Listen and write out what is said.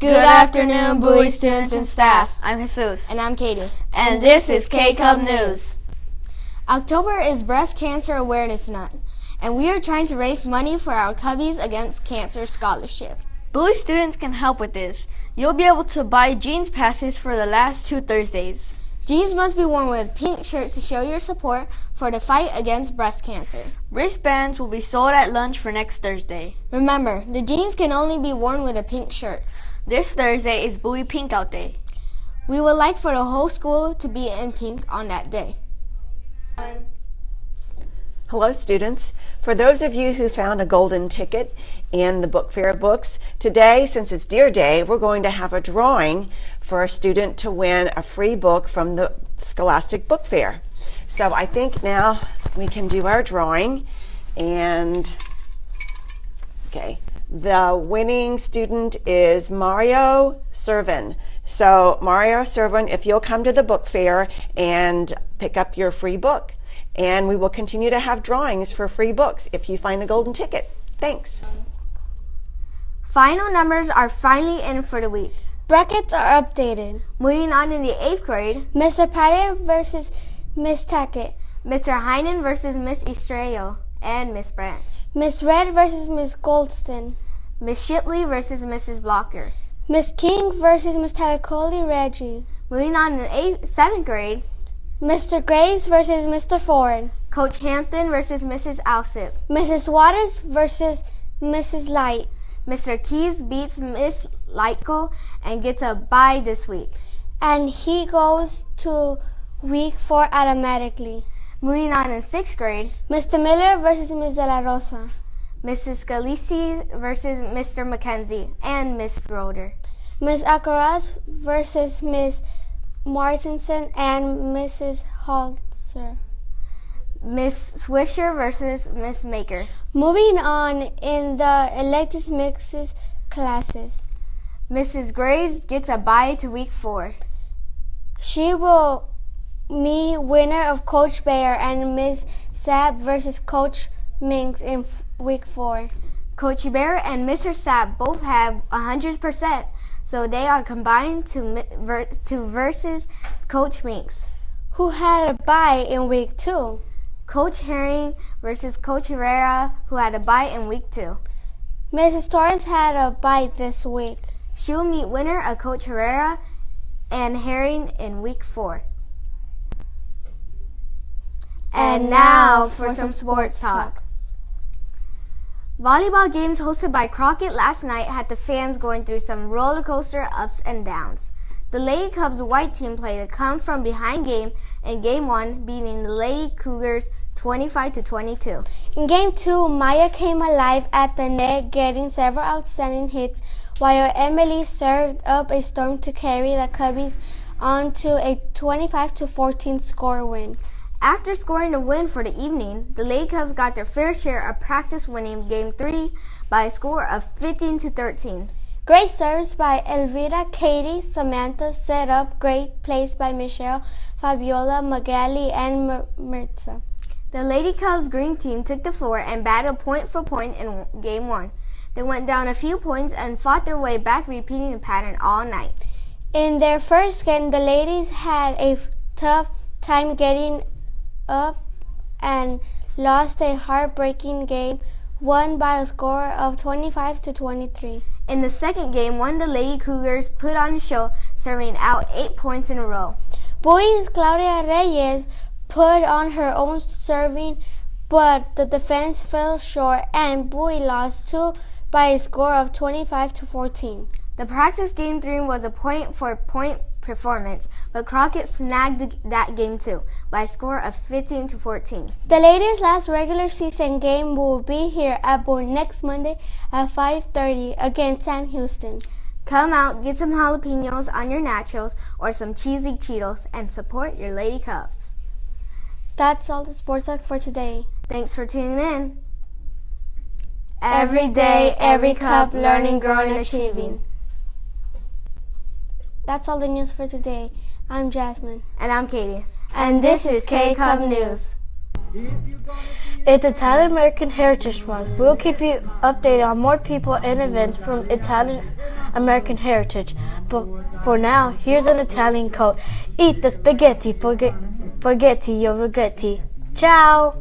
Good afternoon, Bowie students and staff. I'm Jesus. And I'm Katie. And this is K-Cub News. October is Breast Cancer Awareness Month, and we are trying to raise money for our Cubbies Against Cancer Scholarship. Bowie students can help with this. You'll be able to buy jeans passes for the last 2 Thursdays. Jeans must be worn with pink shirts to show your support for the fight against breast cancer. Wristbands will be sold at lunch for next Thursday. Remember, the jeans can only be worn with a pink shirt. This Thursday is Bowie Pink Out Day. We would like for the whole school to be in pink on that day. Hello students. For those of you who found a golden ticket in the book fair books, today, since it's Dear Day, we're going to have a drawing for a student to win a free book from the Scholastic Book Fair. So I think now we can do our drawing, and okay, the winning student is Mario Servin. So Mario Servin, if you'll come to the book fair and pick up your free book. And we will continue to have drawings for free books if you find a golden ticket. Thanks. Final numbers are finally in for the week. Brackets are updated. Moving on in the 8th grade, Mr. Patton versus Miss Tackett. Mr. Heinen versus Miss Estrello and Miss Branch. Miss Red versus Miss Goldston. Miss Shipley versus Mrs. Blocker. Miss King versus Miss Tavicoli Reggie. Moving on in the 7th grade, Mr. Graves versus Mr. Ford. Coach Hampton versus Mrs. Alsip. Mrs. Waters versus Mrs. Light. Mr. Keys beats Miss Lightco and gets a bye this week. And he goes to week 4 automatically. Moving on in 6th grade, Mr. Miller versus Miss De La Rosa. Mrs. Scalisi versus Mr. Mackenzie and Miss Broder. Miss Alcaraz versus Miss Martinson and Mrs. Holzer. Miss Swisher versus Miss Maker. Moving on in the elective mixes classes, Mrs. Graves gets a bye to week 4. She will meet winner of Coach Bayer and Miss Sapp versus Coach Minks in week 4. Coach Bear and Mr. Sapp both have 100%, so they are combined to versus Coach Minks, who had a bye in week 2. Coach Herring versus Coach Herrera, who had a bye in week 2. Mrs. Torres had a bye this week. She will meet winner of Coach Herrera and Herring in week 4. And now for some sports talk. Volleyball games hosted by Crockett last night had the fans going through some roller coaster ups and downs. The Lady Cubs white team played a come-from-behind game in Game 1, beating the Lady Cougars 25-22. In Game 2, Maya came alive at the net, getting several outstanding hits, while Emily served up a storm to carry the Cubbies on to a 25-14 score win. After scoring the win for the evening, the Lady Cubs got their fair share of practice, winning Game 3 by a score of 15-13. Great serves by Elvira, Katie, Samantha, set up great plays by Michelle, Fabiola, Magali, and Mirza. The Lady Cubs green team took the floor and battled point for point in Game 1. They went down a few points and fought their way back, repeating the pattern all night. In their first game, the ladies had a tough time getting up and lost a heartbreaking game, won by a score of 25-23. In the second game, one of the Lady Cougars put on a show, serving out 8 points in a row. Bowie's Claudia Reyes put on her own serving, but the defense fell short and Bowie lost 2 by a score of 25-14. The practice Game 3 was a point-for-point performance, but Crockett snagged that game too by a score of 15-14. The ladies' last regular season game will be here at Bowie next Monday at 5:30 against Sam Houston. Come out, get some jalapenos on your nachos or some cheesy Cheetos and support your Lady Cubs. That's all the sports talk for today. Thanks for tuning in. Every day, every Cub, learning, growing, achieving. That's all the news for today. I'm Jasmine. And I'm Katie. And this is K-Cub News. It's Italian American Heritage Month. We'll keep you updated on more people and events from Italian American heritage. But for now, here's an Italian quote. Eat the spaghetti, forgetti your rigetti. Ciao!